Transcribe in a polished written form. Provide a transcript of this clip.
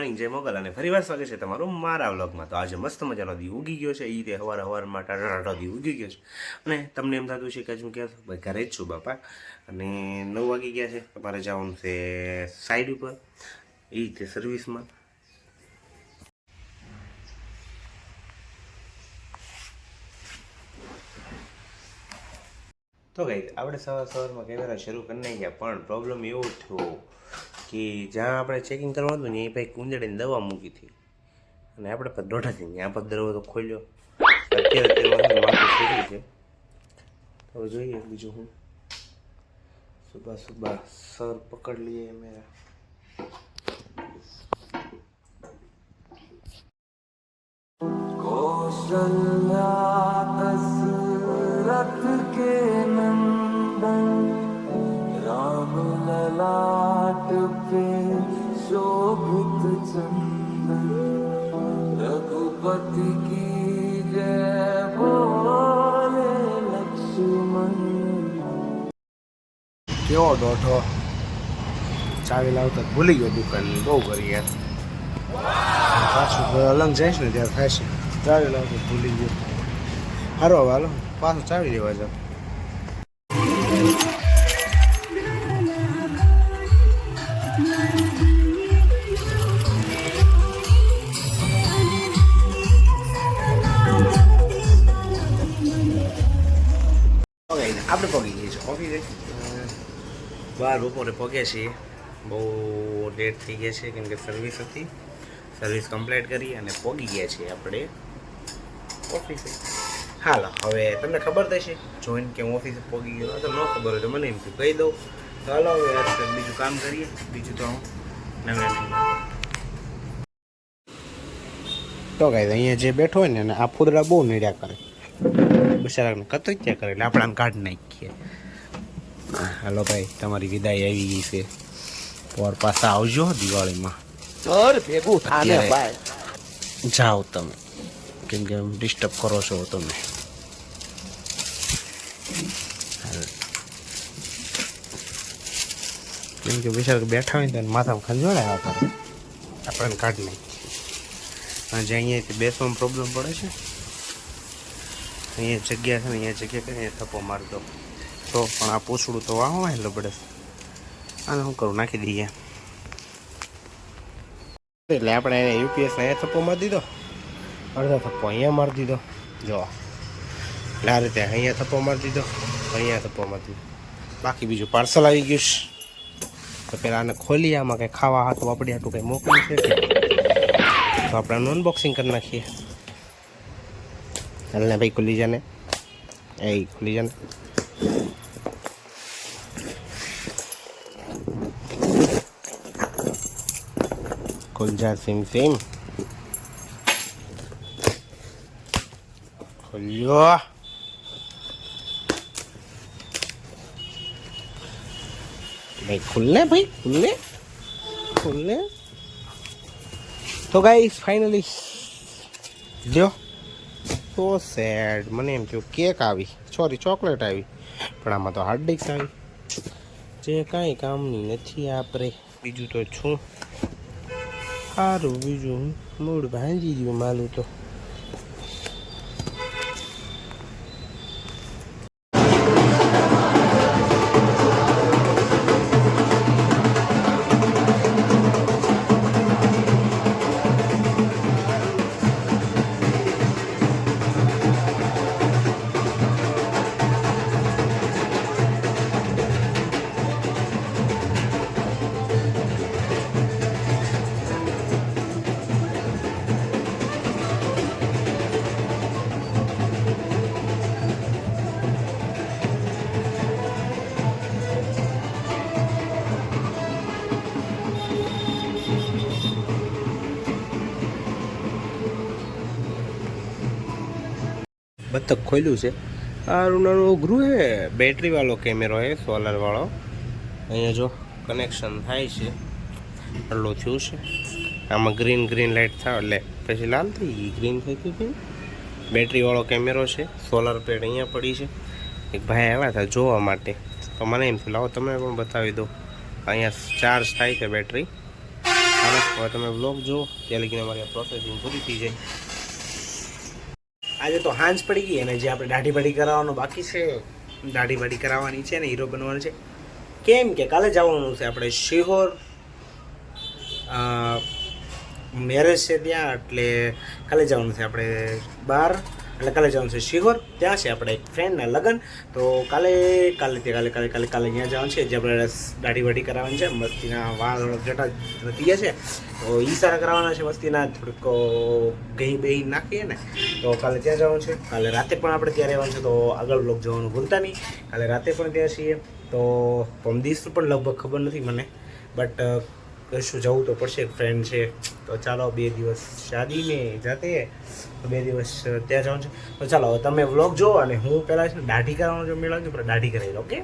Morning જય મોગલ અને ફરીવાર સ્વાગત છે તમારું મારા વ્લોગમાં। તો આજે મસ્ત મજાનો દી ઉગી ગયો છે, એ રીતે હવારમાં ટાટા દી ઉગી ગયો છે અને તમને એમ થતું છે કે હું ક્યાં ભાઈ ઘરે જ છું બાપા, અને 9 વાગી ગયા છે। તમારે જવાનું છે સાઈડ ઉપર, એ રીતે સર્વિસમાં। તો ગાઈસ આપણે સવારમાં કેમેરા શરૂ કરી નાખ્યા, પણ પ્રોબ્લેમ એવો થયો કે જ્યાં આપણે ચેકિંગ કરવાનું હતું ને એ ભાઈ કુંજડીને દવા મૂકી હતી અને આપણે પર દોઢા થઈ ત્યાં પર દરવાજો ખોલ્યો। અત્યારે માથું ફેર્યું છે, તો જોઈએ બીજું હું। સુબહ સુબહ સર પકડ લીએ મેરા। कौशल्या दशरथ के नंदन राम ललाट पे शोभित चंदन रघुपति की जय बोले लक्ष्मण। કેવો દોઢો ચાવી લાવતા ભૂલી ગયો દુકાન, બહુ કરી યાર। પાછું અલંગ જઈશ ને ત્યારે થાય છે, ચાવી લાવતો ભૂલી ગયો। હારો હાલો પાછું ચાવી લેવા જાવ। આપણે પગી ગઈ છે ઓફિસે, બહાર બપોરે પગે છીએ। બહુ લેટ થઈ ગયા છે કેમ કે સર્વિસ હતી, સર્વિસ કમ્પ્લીટ કરી અને પહોંચી ગયા છીએ આપણે ઓફિસે। હાલો હવે તમને ખબર થશે જોઈને કે હું ઓફિસે પહોંચી ગયો, તો ન ખબર હોય તો મને એમ કહી દઉં। તો હાલો હવે બીજું કામ કરીએ, બીજું તો હું તો કાંઈ અહીંયા જે બેઠો હોય ને આ ફૂદડા બહુ નીડ્યા કરે, બિચારાને કતો ત્યાં કરે એટલે આપણે આમ કાઢી નાખીએ। હાલો ભાઈ તમારી વિદાય આવી ગઈ છે, પર પાછા આવજો દિવાળીમાં। ભેગું થાને ભાઈ, જાઓ તમે, કેમ કે ડિસ્ટર્બ કરો છો તમે। કેમ કે બિચારા બેઠા હોય ને માથામાં ખંજોળાય કરે, આપણને કાઢી નાખીએ। અને જે અહીંયાથી બેસવામાં પ્રોબ્લેમ પડે છે, અહીંયા જગ્યા છે ને અહીંયા જગ્યા કરીને થપ્પો મારતો તો પણ આ પૂછડું તો વાહ હોય લબડે, આને શું કરું નાખી દઈએ। એટલે આપણે યુપીએસ અહીંયા થપ્પો મારી દીધો, અડધો થપ્પો અહીંયા મારી દીધો, જો એટલે આ રીતે અહીંયા થપ્પો મારી દીધો, અહીંયા થપ્પો મારી દીધો। બાકી બીજું પાર્સલ આવી ગયું છે, તો પહેલાં આને ખોલીએ, આમાં કંઈ ખાવા હાથું આપણી હાટું કંઈ મોકલ્યું છે કે, તો આપણે આનું અનબોક્સિંગ કરી નાખીએ। હાલને ભાઈ ખુલી જાને, એ ખુલી જાને। ખુલ જા સિમ સિમ, ખુલ્યો। ભાઈ ખુલને, ભાઈ ખુલને, ખુલને। તો ગાઈસ ફાઇનલી લ્યો, તો સેડ મને એમ થયું કેક આવી, સોરી ચોકલેટ આવી, પણ આમાં તો હાર્ડ ડિસ્ક આવી, જે કાંઈ કામની નથી આપણે। બીજું તો છું સારું, બીજું મૂડ ભાંજી ગયું માલું તો। બતક ખોલ્યું છે, સારું નાનું અઘરું છે, બેટરી વાળો કેમેરો છે, સોલર વાળો। અહીંયા જો કનેક્શન થાય છે, એટલું થયું છે, આમાં ગ્રીન ગ્રીન લાઇટ થાય એટલે પછી લાલ થઈ ગઈ, ગ્રીન થઈ ગઈ। બેટરી વાળો કેમેરો છે, સોલર પ્લેટ અહીંયા પડી છે। એક ભાઈ આવ્યા હતા જોવા માટે, તો મને એમ થયું લાવો તમને પણ બતાવી દો। અહીંયા ચાર્જ થાય છે બેટરી, હવે તમે વ્લોગ જો ત્યાં લગીને અમારી આ પ્રોસેસિંગ પૂરી થઈ જાય. આજે તો હાંજ પડી ગઈ અને જે આપણે દાઢી બાઢી કરાવવાનું બાકી છે, દાઢી બાઢી કરાવવાની છે ને હીરો બનવાનું છે. કેમ કે કાલે જવાનું છે આપણે શિહોર, મેરેજ છે ત્યાં, એટલે કાલે જવાનું છે આપણે બહાર, એટલે કાલે જવાનું છે શિહોર. ત્યાં છે આપણે એક ફ્રેન્ડના લગ્ન. તો કાલે અહીંયા જવાનું છે, જે આપણે દાઢી વાઢી કરાવવાની છે, મસ્તીના વાળ જટા વધી ગયા છે તો એ સારા કરાવવાના છે, મસ્તીના થોડીક ગઈ બેહી નાખીએ ને, તો કાલે ત્યાં જવાનું છે. કાલે રાતે પણ આપણે ત્યાં રહેવાનું છે, તો આગળ બ્લોગ જવાનું ભૂલતા નહીં. કાલે રાતે પણ ત્યાં છીએ. તો પમદીસ પણ લગભગ ખબર નથી મને, બટ શું જવું તો પડશે, ફ્રેન્ડ છે તો ચાલો 2 દિવસ શાદી મેં જાતે, તો 2 દિવસ ત્યાં જવાનું છે. તો ચાલો હવે તમે વ્લોગ જુઓ અને હું પહેલાં છે ને દાઢી કરાવવાનું જો મેળવજો, દાઢી કરાવી લો. ઓકે.